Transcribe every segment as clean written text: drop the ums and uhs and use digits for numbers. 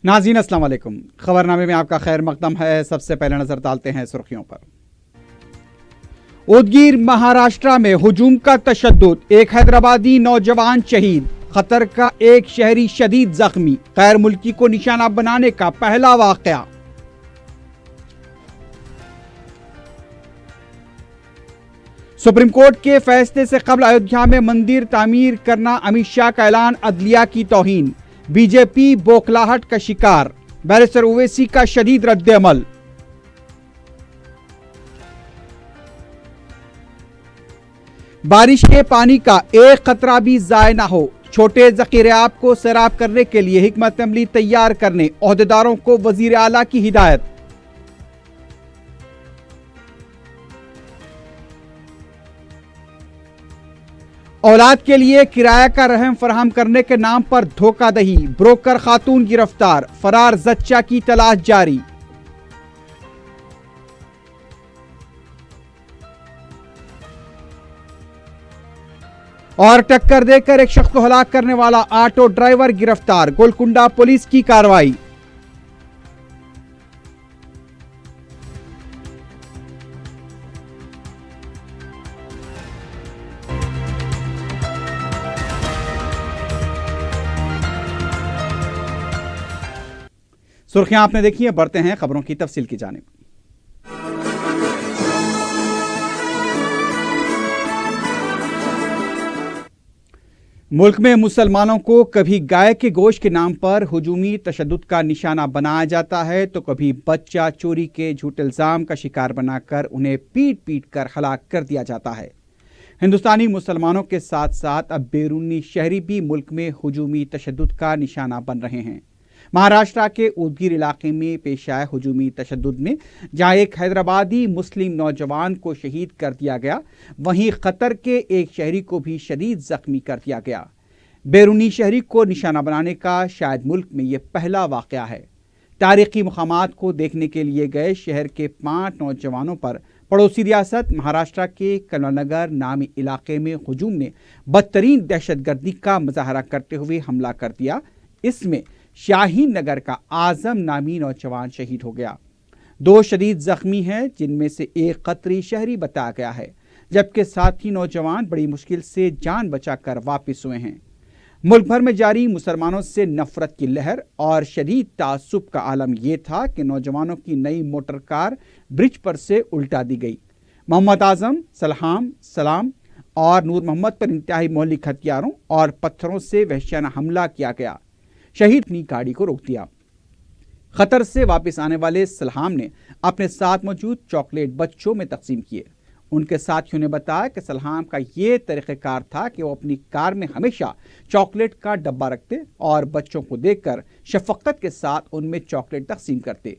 नाज़रीन अस्सलाम वालेकुम। खबरनामे में आपका खैर मकदम है। सबसे पहले नजर डालते हैं सुर्खियों पर। उदगीर महाराष्ट्र में हुजूम का तशद्दुद, एक हैदराबादी नौजवान शहीद, खतर का एक शहरी शदीद जख्मी, गैर मुल्की को निशाना बनाने का पहला वाकया। सुप्रीम कोर्ट के फैसले से कबल अयोध्या में मंदिर तामीर करना अमित शाह का ऐलान, अदलिया की तौहीन, बीजेपी बौखलाहट का शिकार, बैरिस्टर ओवैसी का शदीद रद्द-ए-अमल। बारिश के पानी का एक कतरा भी जाय ना हो, छोटे ज़ख़ीरे आब को सैराब करने के लिए हिकमत अमली तैयार करने ओहदेदारों को वज़ीर आला की हिदायत। औलाद के लिए किराया का रहम फराहम करने के नाम पर धोखाधड़ी, ब्रोकर खातून गिरफ्तार, फरार जच्चा की तलाश जारी। और टक्कर देकर एक शख्स को हलाक करने वाला ऑटो ड्राइवर गिरफ्तार, गोलकुंडा पुलिस की कार्रवाई। सुर्खियां आपने देखी है, बढ़ते हैं खबरों की तफसील की जानिब। मुल्क में मुसलमानों को कभी गाय के गोश्त के नाम पर हुजूमी तशद्दुद का निशाना बनाया जाता है तो कभी बच्चा चोरी के झूठे इल्जाम का शिकार बनाकर उन्हें पीट पीट कर हलाक कर दिया जाता है। हिंदुस्तानी मुसलमानों के साथ साथ अब बैरूनी शहरी भी मुल्क में हुजूमी तशद्दुद का निशाना बन रहे हैं। महाराष्ट्र के उदगीर इलाके में पेश आए हुजूमी तशद्दुद में जहां एक हैदराबादी मुस्लिम नौजवान को शहीद कर दिया गया, वहीं कतर के एक शहरी को भी शदीद जख्मी कर दिया गया। बैरूनी शहरी को निशाना बनाने का शायद मुल्क में यह पहला वाकया है। तारीखी मकामात को देखने के लिए गए शहर के 5 नौजवानों पर पड़ोसी रियासत महाराष्ट्र के कमलानगर नामी इलाके में हुजूम ने बदतरीन दहशतगर्दी का मुजाहरा करते हुए हमला कर दिया। इसमें शाहीन नगर का आजम नामी नौजवान शहीद हो गया। 2 शदीद जख्मी हैं, जिनमें से एक कतरी शहरी बताया गया है, जबकि साथी नौजवान बड़ी मुश्किल से जान बचाकर वापस हुए हैं। मुल्क भर में जारी मुसलमानों से नफरत की लहर और शदीद तासुब का आलम यह था कि नौजवानों की नई मोटर कार ब्रिज पर से उल्टा दी गई। मोहम्मद आजम, सलाम और नूर मोहम्मद पर इंतहाई मौलिक हथियारों और पत्थरों से वहशियाना हमला किया गया। शहीद अपनी गाड़ी को रोक दिया। खतर से वापस आने वाले सलाम ने अपने साथ मौजूद चॉकलेट बच्चों में तकसीम किए। उनके साथियों ने बताया कि सलाम का ये तरीक़ेकार था कि वो अपनी कार में हमेशा चॉकलेट का डब्बा रखते और बच्चों को देखकर शफकत के साथ उनमें चॉकलेट तकसीम करते।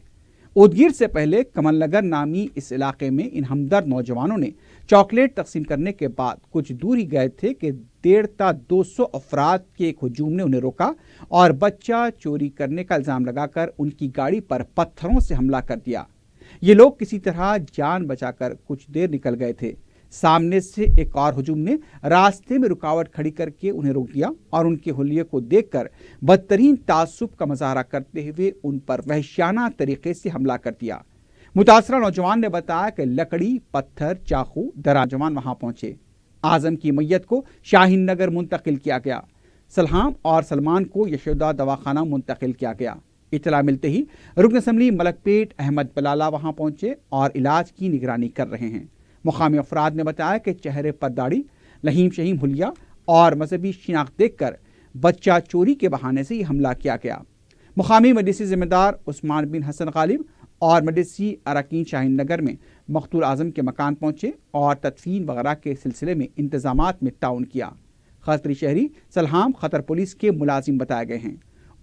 उदगीर से पहले कमलनगर नामी इस इलाके में इन हमदर्द नौजवानों ने चॉकलेट तकसीम करने के बाद कुछ दूर ही गए थे कि 150-200 अफराद के एक हुजूम ने उन्हें रोका और बच्चा चोरी करने का इल्जाम लगाकर उनकी गाड़ी पर पत्थरों से हमला कर दिया। ये लोग किसी तरह जान बचाकर कुछ देर निकल गए थे। सामने से एक और हुजूम ने रास्ते में रुकावट खड़ी करके उन्हें रोक दिया और उनके हुलिये को देखकर बदतरीन तासुब का मुजाहरा करते हुए उन पर वहशियाना तरीके से हमला कर दिया। मुतासरा नौजवान ने बताया कि लकड़ी, पत्थर, चाकू दरा जवान वहां पहुंचे। आजम की मैयत को शाहीन नगर मुंतकिल किया गया। सलाम और सलमान को यशोदा दवाखाना मुंतकिल किया गया। इतला मिलते ही रुकन असम्बली मलकपेट अहमद बलाला वहां पहुंचे और इलाज की निगरानी कर रहे हैं। मुकामी अफराद ने बताया कि चेहरे पर दाढ़ी, लहीम शहीम हुलिया और मजहबी शिनाख्त देखकर बच्चा चोरी के बहाने से ही हमला किया गया। मुकामी मजलिसी जिम्मेदार उस्मान बिन हसन गालिब और मजलिसी अरकान शाहीन नगर में मकतूल आजम के मकान पहुंचे और तदफीन वगैरह के सिलसिले में इंतजामात में ताउन किया। खतरी शहरी सलाम खतर पुलिस के मुलाजिम बताए गए हैं।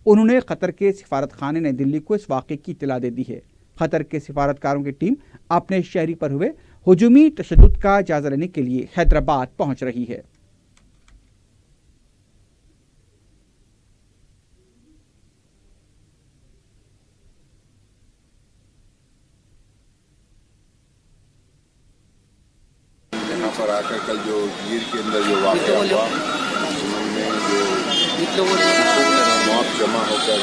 उन्होंने कतर के सिफारत खाने नई दिल्ली को इस वाक़े की इत्तला दे दी है। कतर के सिफारतकारों की टीम अपने शहरी पर हुए हुजूमी तशद्दुद का जायजा लेने के लिए हैदराबाद पहुंच रही है। यहाँ पर आकर कल जो गिर के अंदर जो वाक़या हुआ, उसमें जो मौत जमा होकर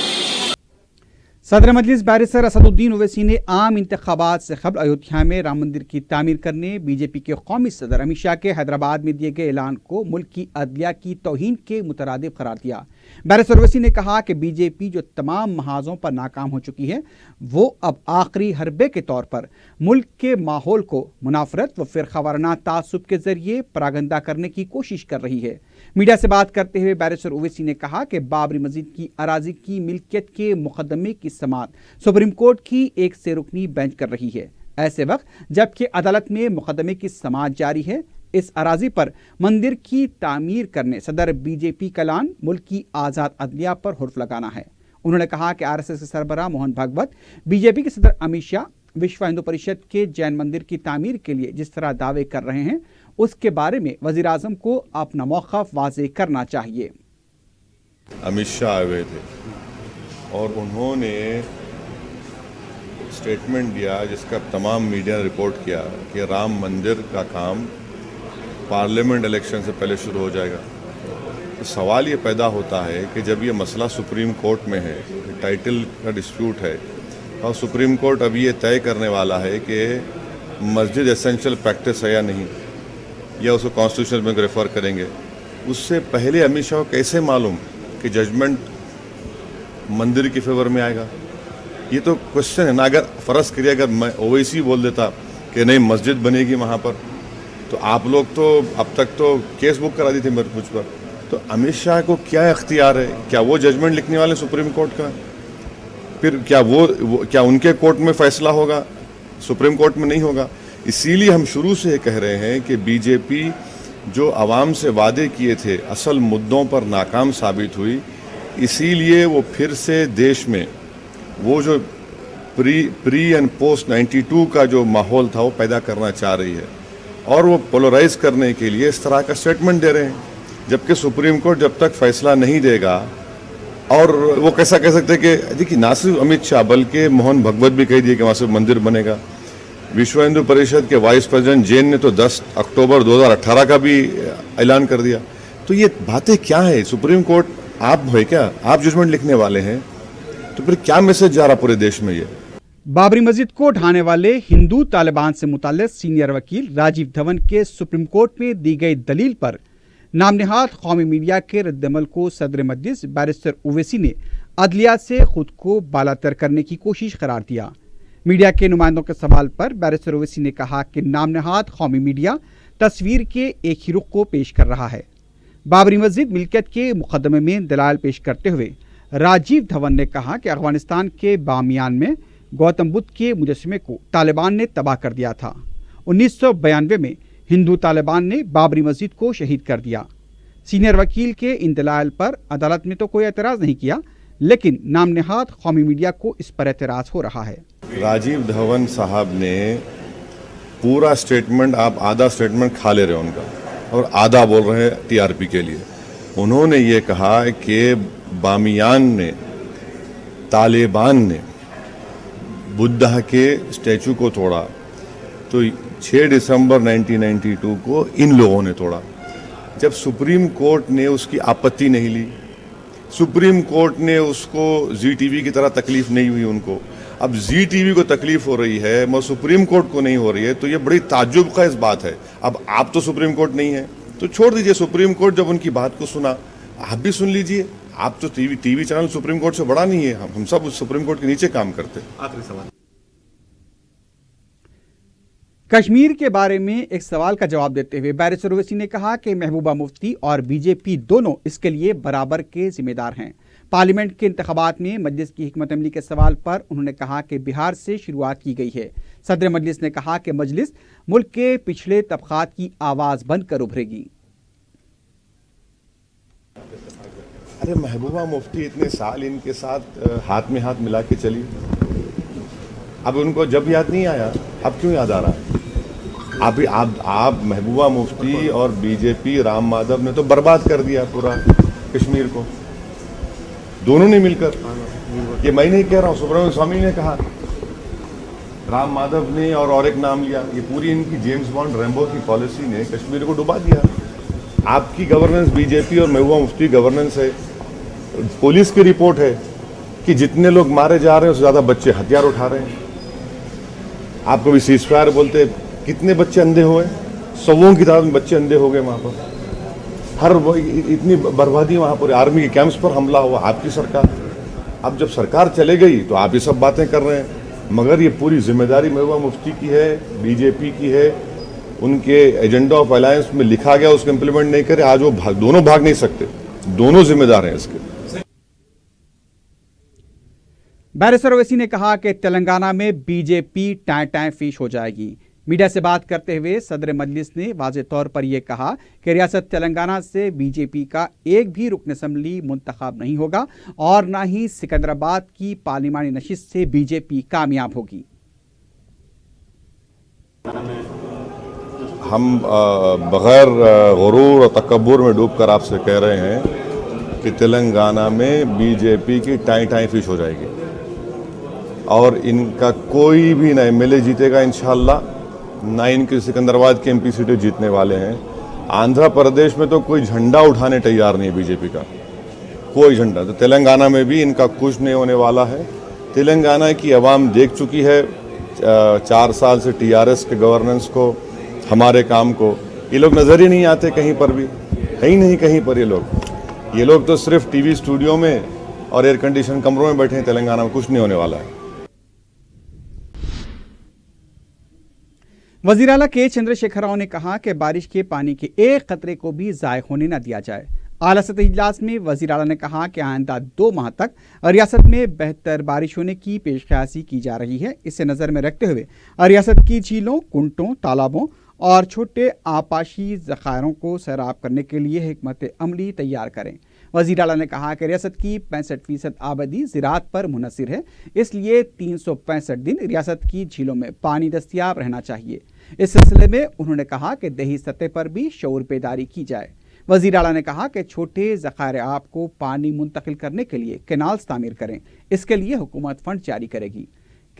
सदर मजलिस बैरिस्टर असदुद्दीन ओवैसी ने आम इंतखाबात से कबल अयोध्या में राम मंदिर की तामीर करने बीजेपी के कौमी सदर अमित शाह के हैदराबाद में दिए गए ऐलान को मुल्क की अदलिया की तौहीन के मुतरादिफ करार दिया। बैरिस्टर ओवैसी ने कहा कि बीजेपी जो तमाम महाजों पर नाकाम हो चुकी है वो अब आखिरी हरबे के तौर पर मुल्क के माहौल को मुनाफरत व फिरका वाराना तासुब के जरिए परागंदा करने की कोशिश कर रही है। मीडिया से बात करते हुए बैरिस्टर ओवैसी ने कहा कि बाबरी मस्जिद की अराजी की मिल्कियत के मुकदमे की समाअत सुप्रीम कोर्ट की एक से रुकनी बेंच कर रही है। ऐसे वक्त जबकि अदालत में मुकदमे की समाअत जारी है, इस अराजी पर मंदिर की तामीर करने सदर बीजेपी का ऐलान मुल्क की आज़ाद अदलिया पर हुर्फ लगाना है। उन्होंने कहा कि आरएसएस के सरबराह मोहन भागवत, बीजेपी के सदर अमित शाह विश्व हिंदू परिषद के जैन मंदिर की तामीर के लिए जिस तरह दावे कर रहे हैं उसके बारे में वज़ीर आज़म को अपना मौक़िफ़ वाज़ेह करना चाहिए। अमित शाह आए हुए थे और उन्होंने स्टेटमेंट दिया जिसका तमाम मीडिया ने रिपोर्ट किया कि राम मंदिर का काम पार्लियामेंट इलेक्शन से पहले शुरू हो जाएगा। तो सवाल ये पैदा होता है कि जब ये मसला सुप्रीम कोर्ट में है, टाइटल का डिस्प्यूट है और सुप्रीम कोर्ट अब ये तय करने वाला है कि मस्जिद एसेंशियल प्रैक्टिस है या नहीं, या उसको कॉन्स्टिट्यूशन में रेफर करेंगे, उससे पहले अमित शाह को कैसे मालूम कि जजमेंट मंदिर के फेवर में आएगा? ये तो क्वेश्चन है ना। अगर फ़र्ज़ करिए अगर मैं ओवैसी बोल देता कि नहीं मस्जिद बनेगी वहाँ पर, तो आप लोग तो अब तक तो केस बुक करा दी थी मेरे मुझ पर। तो अमित शाह को क्या इख्तियार है? क्या वो जजमेंट लिखने वाले सुप्रीम कोर्ट का? फिर क्या क्या उनके कोर्ट में फैसला होगा, सुप्रीम कोर्ट में नहीं होगा? इसीलिए हम शुरू से ये कह रहे हैं कि बीजेपी जो आवाम से वादे किए थे असल मुद्दों पर नाकाम साबित हुई, इसीलिए वो फिर से देश में वो जो प्री एंड पोस्ट 92 का जो माहौल था वो पैदा करना चाह रही है और वो पोलराइज करने के लिए इस तरह का स्टेटमेंट दे रहे हैं। जबकि सुप्रीम कोर्ट जब तक फैसला नहीं देगा, और वो कैसा कह सकते कि देखिए ना सिर्फ अमित शाह बल्कि मोहन भागवत भी कह दिए कि वहाँ से मंदिर बनेगा। विश्व हिंदू परिषद के वाइस प्रेसिडेंट जैन ने तो 10 अक्टूबर 2018 का भी ऐलान कर दिया। तो ये बातें क्या है? सुप्रीम कोर्ट आप है क्या? आप जजमेंट लिखने वाले हैं, तो फिर क्या मैसेज जा रहा पूरे देश में? ये बाबरी मस्जिद को ढाने वाले हिंदू तालिबान से मुताल्लिक सीनियर वकील राजीव धवन के सुप्रीम कोर्ट में दी गई दलील पर नामनिहाद कौमी मीडिया के रद्दमल को सदर मजलिस बैरिस्टर ओवैसी ने अदलिया से खुद को बालातर करने की कोशिश करार दिया। मीडिया के नुमाइंदों के सवाल पर बैरिस्टर ओवैसी ने कहा कि नामनिहाद कौमी मीडिया तस्वीर के एक ही रुख को पेश कर रहा है। बाबरी मस्जिद मिल्कियत के मुकदमे में दलाल पेश करते हुए राजीव धवन ने कहा कि अफगानिस्तान के बामियान में गौतम बुद्ध के मुजस्समे को तालिबान ने तबाह कर दिया था। 1992 में हिंदू तालिबान ने बाबरी मस्जिद को शहीद कर दिया। सीनियर वकील के इन दलाइल पर अदालत में तो कोई एतराज़ नहीं किया, लेकिन नामनिहाद कौमी मीडिया को इस पर एतराज़ हो रहा है। राजीव धवन साहब ने पूरा स्टेटमेंट, आप आधा स्टेटमेंट खा ले रहे हो उनका और आधा बोल रहे हैं टीआरपी के लिए। उन्होंने ये कहा कि बामियान में तालिबान ने बुद्धा के स्टैचू को तोड़ा, तो 6 दिसंबर 1992 को इन लोगों ने तोड़ा। जब सुप्रीम कोर्ट ने उसकी आपत्ति नहीं ली, सुप्रीम कोर्ट ने उसको जी टीवी की तरह तकलीफ नहीं हुई उनको, अब जी टीवी को तकलीफ हो रही है मगर सुप्रीम कोर्ट को नहीं हो रही है, तो ये बड़ी ताज्जुब का इस बात है। अब आप तो सुप्रीम कोर्ट नहीं है तो छोड़ दीजिए, सुप्रीम कोर्ट जब उनकी बात को सुना आप भी सुन लीजिए। आप तो टीवी चैनल सुप्रीम कोर्ट से बड़ा नहीं है, हम सब सुप्रीम कोर्ट के नीचे काम करते हैं। आखिरी सवाल, कश्मीर के बारे में एक सवाल का जवाब देते हुए बैरिस्टर ओवैसी ने कहा कि महबूबा मुफ्ती और बीजेपी दोनों इसके लिए बराबर के जिम्मेदार हैं। पार्लियामेंट के इंतखाबात में मजलिस की हिकमत अमली के सवाल पर उन्होंने कहा कि बिहार से शुरुआत की गई है। सदर मजलिस ने कहा कि मजलिस मुल्क के पिछड़े तबकात की आवाज़ बनकर उभरेगी। अरे महबूबा मुफ्ती इतने साल इनके साथ हाथ में हाथ मिला के चली, अब उनको जब याद नहीं आया, अब क्यों याद आ रहा है? आप महबूबा मुफ्ती और बीजेपी राम माधव ने तो बर्बाद कर दिया पूरा कश्मीर को, दोनों ने मिलकर। ये मैं नहीं कह रहा हूँ, सुब्रमण्यम स्वामी ने कहा, राम माधव ने और एक नाम लिया। ये पूरी इनकी जेम्स बॉन्ड रैम्बो की पॉलिसी ने कश्मीर को डुबा दिया। आपकी गवर्नेंस बीजेपी और महबूबा मुफ्ती गवर्नेंस है, पुलिस की रिपोर्ट है कि जितने लोग मारे जा रहे हैं उससे ज़्यादा बच्चे हथियार उठा रहे हैं। आप कभी सीज फायर बोलते, कितने बच्चे अंधे हुए, सौों की तादाद में बच्चे अंधे हो गए वहाँ पर। इतनी बर्बादी वहाँ पर, आर्मी के कैंप्स पर हमला हुआ, आपकी सरकार। अब जब सरकार चले गई तो आप ये सब बातें कर रहे हैं, मगर ये पूरी जिम्मेदारी महबूबा मुफ्ती की है, बीजेपी की है। उनके एजेंडा ऑफ अलायंस में लिखा गया, उसको इम्प्लीमेंट नहीं करे, आज वो दोनों भाग नहीं सकते, दोनों जिम्मेदार हैं इसके। बैरिस्टर ओवैसी ने कहा कि तेलंगाना में बीजेपी टाँ फीश हो जाएगी। मीडिया से बात करते हुए सदर मजलिस ने वाज़ेह तौर पर यह कहा कि रियासत तेलंगाना से बीजेपी का एक भी रुकन असम्बली मुंतखब नहीं होगा और न ही सिकंदराबाद की पार्लिमानी नशिस्त से बीजेपी कामयाब होगी। हम बगैर गुरूर और तकब्बुर में डूबकर आपसे कह रहे हैं कि तेलंगाना में बीजेपी की टाँ फीश हो जाएगी और इनका कोई भी ना एमएलए जीतेगा इंशाअल्लाह, ना इनके सिकंदराबाद के एमपी सीटें जीतने वाले हैं। आंध्र प्रदेश में तो कोई झंडा उठाने तैयार नहीं है बीजेपी का, कोई झंडा। तो तेलंगाना में भी इनका कुछ नहीं होने वाला है। तेलंगाना की आवाम देख चुकी है 4 साल से टीआरएस के गवर्नेंस को, हमारे काम को। ये लोग नज़र ही नहीं आते कहीं पर भी, है ही नहीं कहीं पर ये लोग तो सिर्फ टीवी स्टूडियो में और एयर कंडीशन कमरों में बैठे हैं। तेलंगाना में कुछ नहीं होने वाला है। वज़ीर आला के चंद्रशेखर राव ने कहा कि बारिश के पानी के एक कतरे को भी ज़ाय होने न दिया जाए। आला सतही इजलास में वज़ीर आला ने कहा कि आइंदा 2 माह तक रियासत में बेहतर बारिश होने की पेशकशी की जा रही है। इसे नज़र में रखते हुए रियासत की झीलों, कुंटों, तालाबों और छोटे आपाशी ज़खायरों को सैराब करने के लिए हिकमत अमली तैयार करें। वज़ीर आला ने कहा कि रियासत की 65% आबादी ज़राअत पर मुनहसिर है, इसलिए 365 दिन रियासत की झीलों में पानी दस्तियाब रहना चाहिए। इस सिलसिले में उन्होंने कहा कि दही सतह पर भी शऊर बेदारी की जाए। वज़ीर आला ने कहा कि छोटे ज़खायर आब को पानी मुंतकिल करने के लिए कैनाल्स तामीर करें, इसके लिए हुकूमत फंड जारी करेगी।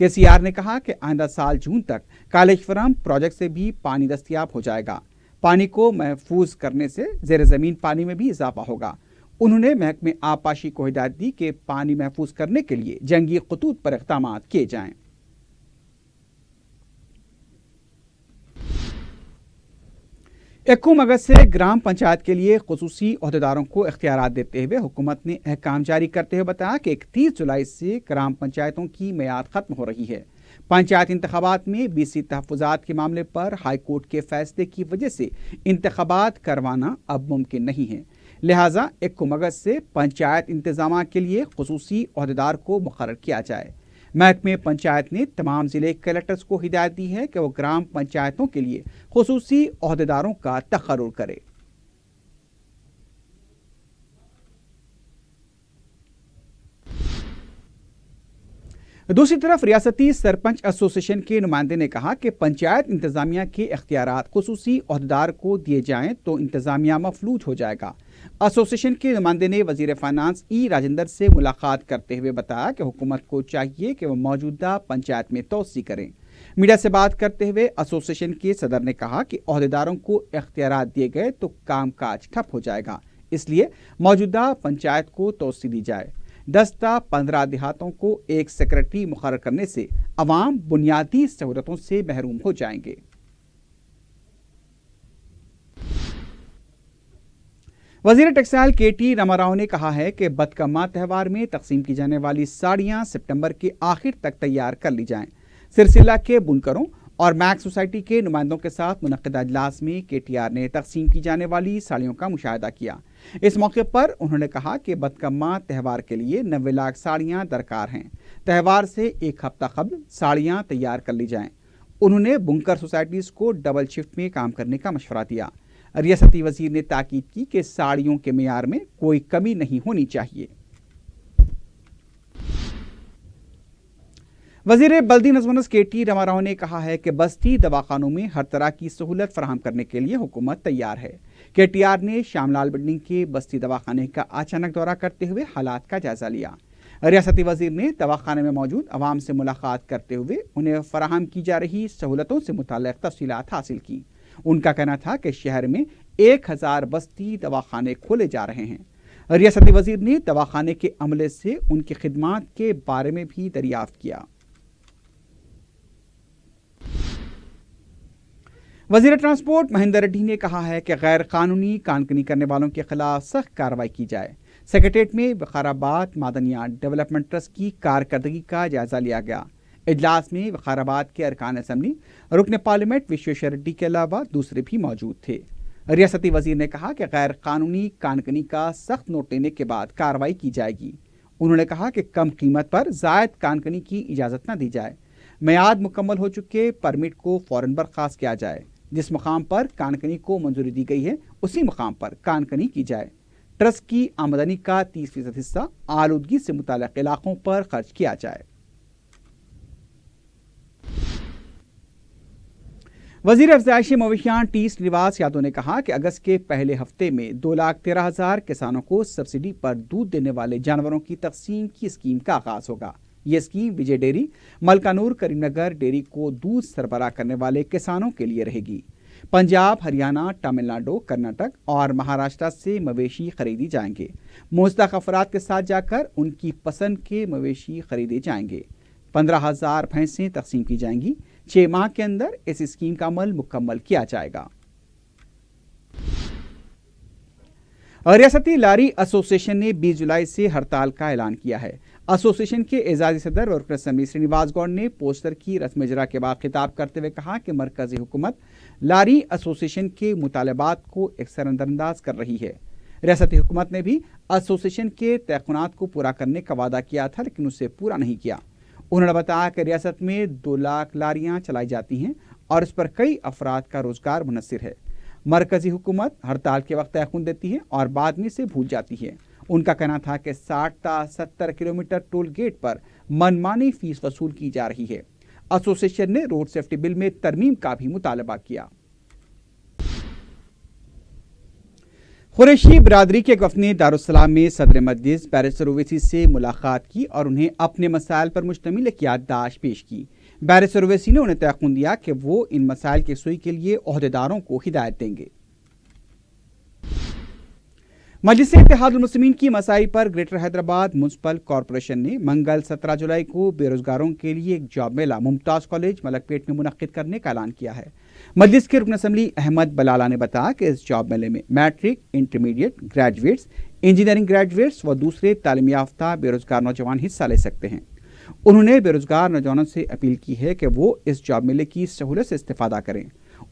केसीआर ने कहा कि आइंदा साल जून तक कालेश्वरम प्रोजेक्ट से भी पानी दस्तियाब हो जाएगा। पानी को महफूज करने से ज़ेर ज़मीन पानी में भी इजाफा होगा। उन्होंने महकमे आबपाशी को हिदायत दी कि पानी महफूज करने के लिए जंगी खतूत पर इक़दाम किए जाएं। 1 अगस्त से ग्राम पंचायत के लिए खुसूसी ओहदेदारों को इख्तियारात देते हुए हुकूमत ने अहकाम जारी करते हुए बताया कि 31 जुलाई से ग्राम पंचायतों की मियाद खत्म हो रही है। पंचायत इंतखाबात में बीसी तहफ़्फ़ुज़ात के मामले पर हाई कोर्ट के फैसले की वजह से इंतखाबात करवाना अब मुमकिन नहीं है, लिहाजा 1 अगस्त से पंचायत इंतजामा के लिए खुसूसी ओहदेदार को मुकर्रर किया जाए। महकमे पंचायत ने तमाम ज़िले कलेक्टर्स को हिदायत दी है कि वो ग्राम पंचायतों के लिए खुसूसी ओहदेदारों का तकर्रुर करे। दूसरी तरफ रियासती सरपंच एसोसिएशन के नुमाइंदे ने कहा कि पंचायत इंतजामिया के इख्तियारात खुसूसी ओहदेदार को दिए जाएं तो इंतजामिया मफलूज हो जाएगा। एसोसिएशन के नुमाइंदे ने वजीर फाइनेंस ई राजेंद्र से मुलाकात करते हुए बताया कि हुकूमत को चाहिए कि वह मौजूदा पंचायत में तोसी करें। मीडिया से बात करते हुए एसोसिएशन के सदर ने कहा कि ओहदेदारों को इख्तियारात दिए गए तो कामकाज ठप हो जाएगा, इसलिए मौजूदा पंचायत को तोसी दी जाए। 10-15 देहातों को एक सेक्रेटरी मुकर्रर करने से अवाम बुनियादी सहूलतों से महरूम हो जाएंगे। वजीर टेक्सटाइल केटी रामाराव ने कहा है कि बतकम्मा त्यौहार में तकसीम की जाने वाली साड़ियां सितंबर के आखिर तक तैयार कर ली जाएं। सिरसिला के बुनकरों और मैक्स सोसाइटी के नुमाइंदों के साथ मुनक़िदा इजलास में केटीआर ने तकसीम की जाने वाली साड़ियों का मुशाहिदा किया। इस मौके पर उन्होंने कहा कि बतकम्मा त्यौहार के लिए 90 लाख साड़ियां दरकार हैं। त्यौहार से 1 हफ्ता कबल साड़ियां तैयार कर ली जाएं। उन्होंने बुनकर सोसाइटीज़ को डबल शिफ्ट में काम करने का मशवरा दिया। रियासती वजीर ने ताकीद की कि साड़ियों के मेयार में कोई कमी नहीं होनी चाहिए। वजीर बल्दी नज़्म केटी रामाराव ने कहा है कि बस्ती दवाखानों में हर तरह की सहूलत फराहम करने के लिए हुकूमत तैयार है। केटीआर ने श्यामलाल बिल्डिंग के बस्ती दवाखाने का अचानक दौरा करते हुए हालात का जायजा लिया। रियासती वजीर ने दवाखाने में मौजूद अवाम से मुलाकात करते हुए उन्हें फराहम की जा रही सहूलतों से मुताल्लिक़ तफसीलात हासिल की। उनका कहना था कि शहर में 1000 बस्ती दवाखाने खोले जा रहे हैं। ریاستی وزیر نے دواخانے کے عملے سے ان کی خدمات کے بارے میں بھی دریافت کیا۔ وزیر ٹرانسپورٹ مہندر ریڈی نے کہا ہے کہ غیر قانونی کانکنی کرنے والوں کے خلاف سخت کارروائی کی جائے۔ سیکریٹریٹ میں وقارآباد معدنیات ڈیولپمنٹ ٹرسٹ کی کارکردگی کا جائزہ لیا گیا۔ اجلاس میں وقارآباد کے ارکان اسمبلی، رکن پارلیمنٹ وشویشور ریڈی کے علاوہ دوسرے بھی موجود تھے۔ ریاستی وزیر نے کہا کہ غیر قانونی کانکنی کا سخت نوٹ لینے کے بعد کارروائی کی جائے گی۔ انہوں نے کہا کہ کم قیمت پر زائد کانکنی کی اجازت نہ دی جائے۔ میعاد مکمل ہو چکے پرمٹ کو فوراً برخاست کیا جائے۔ جس مقام پر کانکنی کو منظوری دی گئی ہے اسی مقام پر کانکنی کی جائے۔ ٹرسٹ کی آمدنی کا 30% حصہ آلودگی سے متعلق علاقوں پر خرچ کیا جائے۔ وزیر افزائش مویشیان ٹی سرینواس یادو نے کہا کہ اگست کے پہلے ہفتے میں 2,13,000 کسانوں کو سبسڈی پر دودھ دینے والے جانوروں کی تقسیم کی اسکیم کا آغاز ہوگا۔ یہ اسکیم وجے ڈیری، ملکانور کریم نگر ڈیری کو دودھ سربراہ کرنے والے کسانوں کے لیے رہے گی۔ پنجاب، ہریانہ، تمل ناڈو، کرناٹک اور مہاراشٹر سے مویشی خریدی جائیں گے۔ مستحق افراد کے ساتھ جا کر ان کی پسند کے مویشی خریدے جائیں گے۔ 15,000 بھینسیں تقسیم کی جائیں گی۔ 6 ماہ کے اندر اس اسکیم کا عمل مکمل کیا جائے گا۔ ریاستی لاری ایسوسی ایشن نے 20 جولائی سے ہڑتال کا اعلان کیا ہے۔ ایسوسی ایشن کے اعزازی صدر اور رکن اسمبلی سرینواس گوڑ نے پوسٹر کی رسم اجرا کے بعد خطاب کرتے ہوئے کہا کہ مرکزی حکومت لاری ایسوسی ایشن کے مطالبات کو اکثر نظر انداز کر رہی ہے۔ ریاستی حکومت نے بھی ایسوسی ایشن کے تیقنات کو پورا کرنے کا وعدہ کیا تھا لیکن اسے پورا نہیں کیا۔ انہوں نے بتایا کہ ریاست میں 2 لاکھ لاریاں چلائی جاتی ہیں اور اس پر کئی افراد کا روزگار منحصر ہے۔ مرکزی حکومت ہڑتال کے وقت تیقن دیتی ہے اور بعد میں اسے بھول جاتی ہے۔ ان کا کہنا تھا کہ 60 تا 70 کلومیٹر ٹول گیٹ پر منمانی فیس وصول کی جا رہی ہے۔ ایسوسی ایشن نے روڈ سیفٹی بل میں ترمیم کا بھی مطالبہ کیا۔ قریشی برادری کے وفد نے دارالسلام میں صدر مجلس بیرسٹر اویسی سے ملاقات کی اور انہیں اپنے مسائل پر مشتمل ایک یادداشت پیش کی۔ بیرسٹر اویسی نے انہیں تیقن دیا کہ وہ ان مسائل کی یکسوئی کے لیے عہدیداروں کو ہدایت دیں گے۔ مجلس اتحاد المسلمین کی مساعی پر گریٹر حیدرآباد میونسپل کارپوریشن نے منگل 17 جولائی کو بے روزگاروں کے لیے ایک جاب میلہ ممتاز کالج ملک پیٹ میں منعقد کرنے کا اعلان کیا ہے۔ مجلس کے رکن اسمبلی احمد بلالہ نے بتایا کہ اس جاب میلے میں matric, intermediate, graduates, engineering graduates و دوسرے تعلیم یافتہ بے روزگار نوجوان حصہ لے سکتے ہیں۔ انہوں نے بے روزگار نوجوانوں سے اپیل کی ہے کہ وہ اس جاب میلے کی سہولت سے استفادہ کریں۔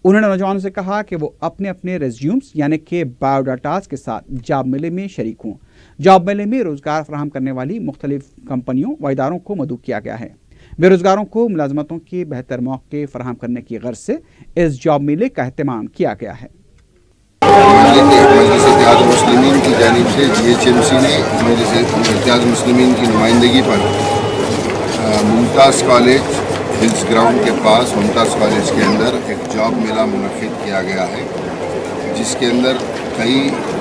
انہوں نے نوجوانوں سے کہا کہ وہ اپنے اپنے ریزیومز یعنی کہ بایو ڈاٹاز کے ساتھ جاب میلے میں شریک ہوں۔ جاب میلے میں روزگار فراہم کرنے والی مختلف کمپنیوں و اداروں کو مدعو کیا گیا ہے۔ بے روزگاروں کو ملازمتوں کے بہتر موقع فراہم کرنے کی غرض سے اس جاب میلے کا اہتمام کیا گیا ہے۔ مجلس اتحاد المسلمین کی جانب سے GHMC نے مجلس اتحاد المسلمین کی نمائندگی پر ممتاز کالج ہلز گراؤنڈ کے پاس ممتاز کالج کے اندر ایک جاب میلہ منعقد کیا گیا ہے، جس کے اندر کئی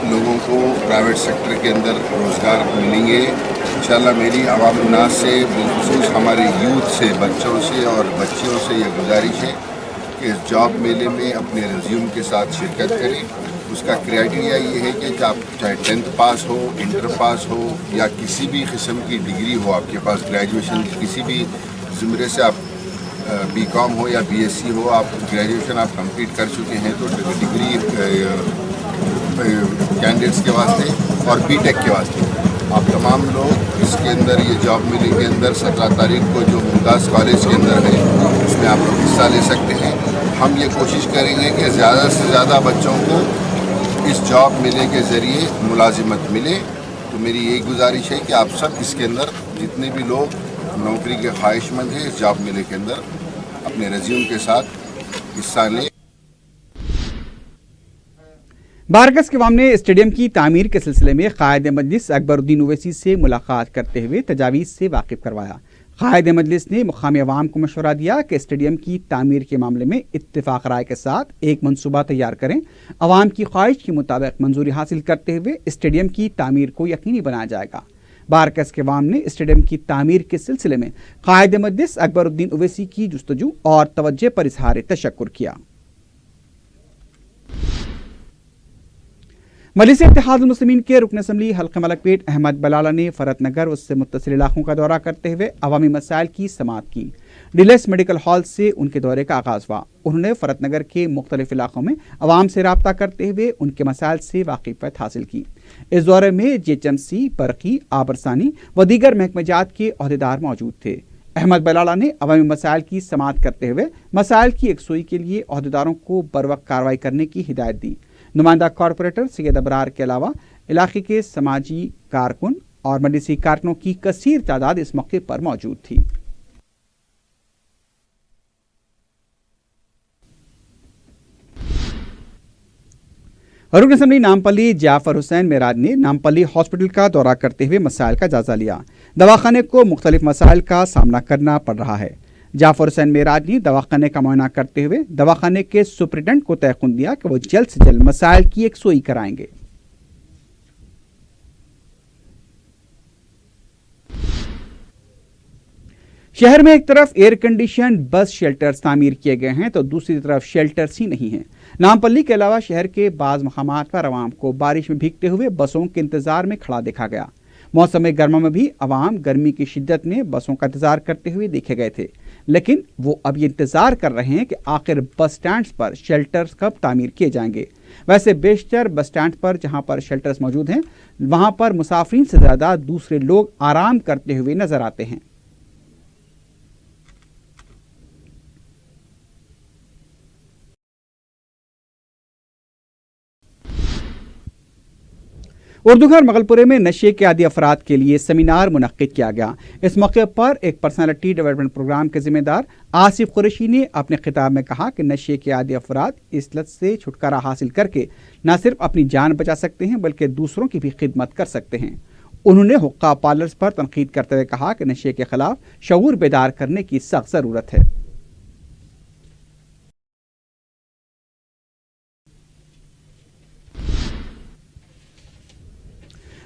لوگوں کو پرائیویٹ سیکٹر کے اندر روزگار ملیں گے۔ انشاءاللہ میری عوام الناس سے بالخصوص ہمارے یوتھ سے، بچوں سے اور بچیوں سے یہ گزارش ہے کہ اس جاب میلے میں اپنے ریزیوم کے ساتھ شرکت کریں۔ اس کا کرائٹیریا یہ ہے کہ آپ چاہے 10th پاس ہو، انٹر پاس ہو یا کسی بھی قسم کی ڈگری ہو آپ کے پاس، گریجویشن کسی بھی زمرے سے آپ BCom ہو یا BSc ہو، آپ گریجویشن آپ کمپلیٹ کر چکے ہیں تو ڈگری کینڈیڈیٹس کے واسطے اور BTech کے واسطے آپ تمام لوگ اس کے اندر یہ جاب میلے کے اندر 17 تاریخ کو جو ممتاز کالج کے اندر ہے اس میں آپ لوگ حصہ لے سکتے ہیں۔ ہم یہ کوشش کریں گے کہ زیادہ سے زیادہ بچوں کو اس جاب میلے کے ذریعے ملازمت ملے۔ تو میری یہی گزارش ہے کہ آپ سب اس کے اندر جتنے بھی لوگ نوکری کے خواہش مند ہیں اس جاب میلے کے اندر اپنے ریزیوم کے ساتھ حصہ لیں۔ بارکس کے عوام نے اسٹیڈیم کی تعمیر کے سلسلے میں قائد مجلس اکبر الدین اویسی سے ملاقات کرتے ہوئے تجاویز سے واقف کروایا۔ قائد مجلس نے مقامی عوام کو مشورہ دیا کہ اسٹیڈیم کی تعمیر کے معاملے میں اتفاق رائے کے ساتھ ایک منصوبہ تیار کریں۔ عوام کی خواہش کے مطابق منظوری حاصل کرتے ہوئے اسٹیڈیم کی تعمیر کو یقینی بنایا جائے گا۔ بارکس کے عوام نے اسٹیڈیم کی تعمیر کے سلسلے میں قائد مجلس اکبر الدین اویسی کی جستجو اور توجہ پر اظہار تشکر کیا۔ मजलिस इत्तेहाद मुस्लिमीन के रुकन असम्बली हल्का मलकपेट अहमद बलाला ने फरत नगर उससे मुत्तसिल इलाकों का दौरा करते हुए अवामी मसाइल की समाअत की। डिलेक्स मेडिकल हॉल से उनके दौरे का आगाज हुआ। उन्होंने फरत नगर के मुख्तलिफ इलाकों में अवाम से रब्ता करते हुए उनके मसाइल से वाकिफियत हासिल की। इस दौरे में JHMC, बरकी, आबरसानी व दीगर महकमेजात के अहदेदार मौजूद थे। अहमद बलाला ने अवामी मसाइल की समाअत करते हुए मसाइल की यकसुई के लिए अहदेदारों को बरवक्त कार्रवाई करने की हिदायत दी। नुमाइंदा कॉरपोरेटर सैयद अबरार के अलावा इलाके के समाजी कारकुन और मजलिसी कारकुनों की कसीर तादाद इस मौके पर मौजूद थी। रुकन असम्बली नामपल्ली जाफर हुसैन मेराज ने नामपल्ली हॉस्पिटल का दौरा करते हुए मसाइल का जायजा लिया। दवाखाने को मुख्तलिफ मसाइल का सामना करना पड़ रहा है। जाफर हुसैन मेराज ने दवाखाने का मुआयना करते हुए दवाखाने के सुपरिटेंडेंट को तयक़ुन दिया कि वो जल्द से जल्द मसाइल की यकसुई कराएंगे। शहर में एक तरफ एयर कंडीशन बस शेल्टर्स तामीर किए गए हैं तो दूसरी तरफ शेल्टर्स ही नहीं हैं। नामपल्ली के अलावा शहर के बाज़ मकामात पर अवाम को बारिश में भीगते हुए बसों के इंतजार में खड़ा देखा गया। मौसम गर्मा में भी अवाम गर्मी की शिद्दत में बसों का इंतजार करते हुए देखे गए थे, लेकिन वो अब ये इंतजार कर रहे हैं कि आखिर बस स्टैंड्स पर शेल्टर्स कब तामीर किए जाएंगे। वैसे बेशतर बस स्टैंड पर जहां पर शेल्टर्स मौजूद हैं वहां पर मुसाफिरीन से ज़्यादा दूसरे लोग आराम करते हुए नजर आते हैं। उर्दू घर मगलपुरे में नशे के आदी अफराद के लिए सेमिनार मुनक्किद किया गया। इस मौके पर एक पर्सनालिटी डेवलपमेंट प्रोग्राम के जिम्मेदार आसिफ कुरैशी ने अपने खिताब में कहा कि नशे के आदी अफराद इस लत से छुटकारा हासिल करके न सिर्फ अपनी जान बचा सकते हैं बल्कि दूसरों की भी खिदमत कर सकते हैं। उन्होंने हुक्का पार्लर्स पर तनकीद करते हुए कहा कि नशे के खिलाफ शऊर बेदार करने की सख्त ज़रूरत है।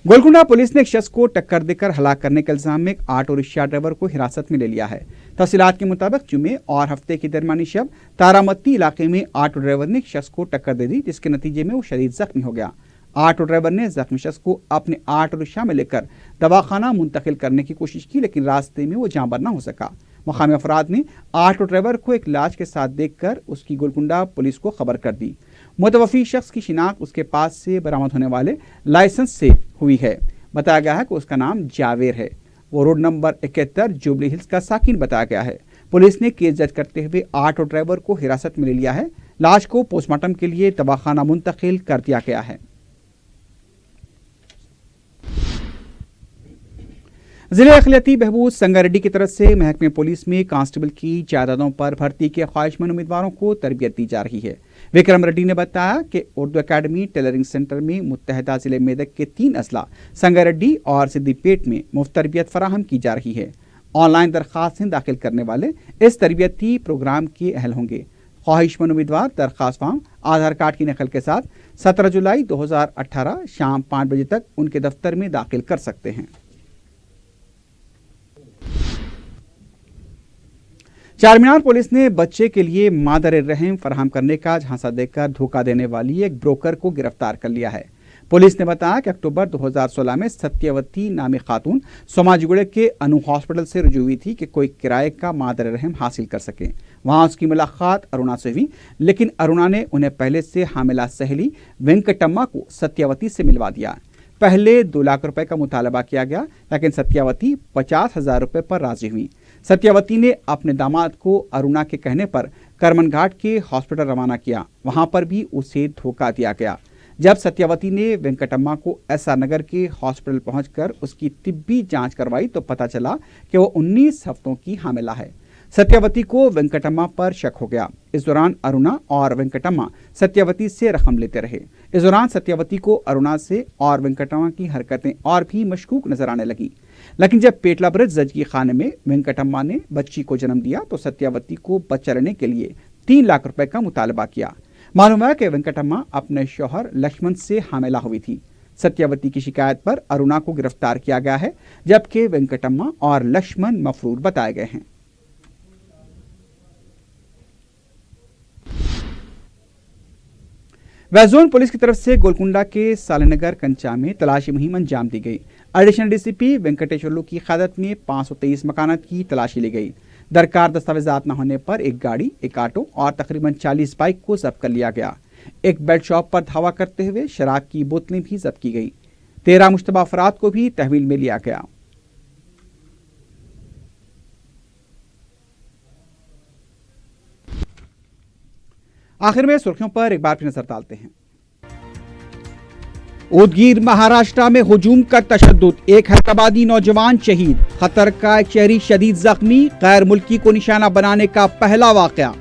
गोलकुंडा पुलिस ने एक शख्स को टक्कर देकर हलाक करने के इल्जाम में एक ऑटो रिक्शा ड्राइवर को हिरासत में ले लिया है। तफसीलात के मुताबिक जुमे और हफ्ते की दरमियानी शब तारामती इलाके में ऑटो ड्राइवर ने एक शख्स को टक्कर दे दी, जिसके नतीजे में वो शदीद जख्मी हो गया। ऑटो ड्राइवर ने जख्मी शख्स को अपने ऑटो रिक्शा में लेकर दवाखाना मुंतकिल करने की कोशिश की, लेकिन रास्ते में वो जांबर न हो सका। मकामी अफराद ने ऑटो ड्राइवर को एक लाश के साथ देखकर उसकी गोलकुंडा पुलिस को खबर कर दी। मुतवफ़ी शख्स की शिनाख्त उसके पास से बरामद होने वाले लाइसेंस से हुई है। बताया गया है कि उसका नाम जावेर है। वो रोड नंबर 71 जुबली हिल्स का साकिन बताया गया है। पुलिस ने केस दर्ज करते हुए ऑटो ड्राइवर को हिरासत में ले लिया है। लाश को पोस्टमार्टम के लिए दवाखाना मुंतकिल कर दिया गया है। जिले अखिलती बहबूद संगारेड्डी की तरफ से महकमे पुलिस में कांस्टेबल की जायदादों पर भर्ती के ख्वाहिशमंद उम्मीदवारों को तरबियत दी जा रही है। विक्रम रेड्डी ने बताया कि उर्दू अकेडमी टेलरिंग सेंटर में मुत्तहदा जिले मेदक के 3 अजला संगारेड्डी और सिद्दीपेट में मुफ्त तरबियत फराहम की जा रही है। ऑनलाइन दरख्वास्तें दाखिल करने वाले इस तरबियती प्रोग्राम के अहल होंगे। ख्वाहिशमंद उम्मीदवार दरख्वास्त फॉर्म, आधार कार्ड की नकल के साथ 17 जुलाई 2018 शाम 5 बजे तक उनके दफ्तर में दाखिल कर सकते हैं। चारमीनार पुलिस ने बच्चे के लिए मादर रहम फराहम करने का झांसा देकर धोखा देने वाली एक ब्रोकर को गिरफ्तार कर लिया है। पुलिस ने बताया कि अक्टूबर 2016 में सत्यवती नामी खातून सोमाजीगुड़े के अनु हॉस्पिटल से रुजू हुई थी कि कोई किराए का मादर रहम हासिल कर सके। वहां उसकी मुलाकात अरुणा से हुई, लेकिन अरुणा ने उन्हें पहले से हामिला सहेली वेंकटम्मा को सत्यवती से मिलवा दिया। पहले 2 लाख रुपए का मुतालबा किया गया, लेकिन सत्यवती 50,000 रुपए पर राजी हुई। सत्यवती ने अपने दामाद को अरुणा के कहने पर करमन घाट के हॉस्पिटल रवाना किया। वहां पर भी उसे धोखा दिया गया। जब सत्यवती ने वेंकटम्मा को SR नगर के हॉस्पिटल पहुंचकर उसकी तिब्बी जांच करवाई तो पता चला कि वो 19 हफ्तों की हामिला है। सत्यवती को वेंकटम्मा पर शक हो गया। इस दौरान अरुणा और वेंकटम्मा सत्यवती से रकम लेते रहे। इस दौरान सत्यवती को अरुणा से और वेंकटम्मा की हरकतें और भी मशकूक नजर आने लगी, लेकिन जब पेटला ब्रिज जजगी खाने में वेंकटम्मा ने बच्ची को जन्म दिया तो सत्यवती को बच्चा लेने के लिए 3 लाख रुपए का मुतालबा किया। मालूम है कि वेंकटम्मा अपने शौहर लक्ष्मण से हामिला हुई थी। सत्यवती की शिकायत पर अरुणा को गिरफ्तार किया गया है, जबकि वेंकटम्मा और लक्ष्मण मफरूर बताए गए हैं। वेस्ट जोन पुलिस की तरफ से गोलकुंडा के सालेनगर कंचा में तलाशी मुहिम अंजाम दी गई। एडिशनल डीसीपी वेंकटेश्वरलू की क़यादत में 523 मकानात की तलाशी ली गई। दरकार दस्तावेजात न होने पर एक गाड़ी, एक ऑटो और तकरीबन 40 बाइक को जब्त कर लिया गया। एक बेड शॉप पर धावा करते हुए शराब की बोतलें भी जब्त की गई। 13 मुश्तबा अफराद को भी तहवील में लिया गया। आखिर में सुर्खियों पर एक बार फिर नजर डालते हैं। उदगीर महाराष्ट्र में हुजूम का तशद्दुद, एक हैदराबादी नौजवान शहीद, खतर का एक शहरी शदीद जख्मी, गैर मुल्की को निशाना बनाने का पहला वाकया।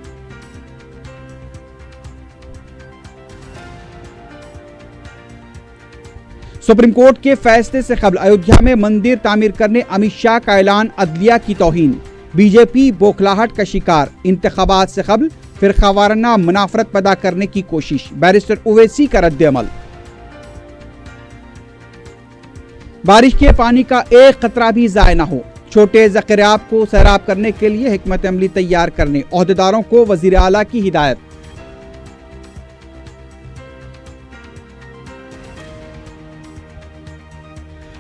सुप्रीम कोर्ट के फैसले से कबल अयोध्या में मंदिर तामीर करने अमित शाह का ऐलान, अदलिया की तौहीन। बीजेपी बौखलाहट का शिकार, इंतखाबात से कबल फिरकावाराना मुनाफरत पैदा करने की कोशिश, बैरिस्टर ओवैसी का रद्द-ए-अमल। बारिश के पानी का एक कतरा भी ज़ाय न हो, छोटे ज़ख़ीरात को सैराब करने के लिए हिकमत अमली तैयार करने, ओहदेदारों को वज़ीर आला की हिदायत।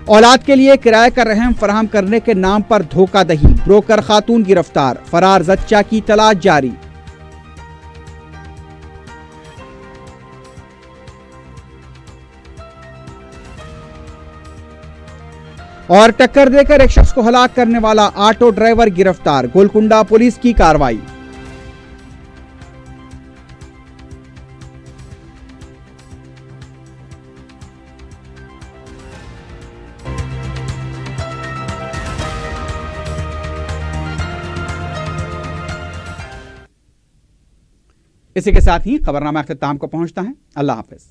औलाद के लिए किराए का रहम फराहम करने के नाम पर धोखाधही, ब्रोकर खातून गिरफ्तार, फरार जच्चा की तलाश जारी। और टक्कर देकर एक शख्स को हलाक करने वाला ऑटो ड्राइवर गिरफ्तार, गोलकुंडा पुलिस की कार्रवाई। इसी के साथ ही खबरनामा अख्ताम को पहुंचता है। अल्लाह हाफिज।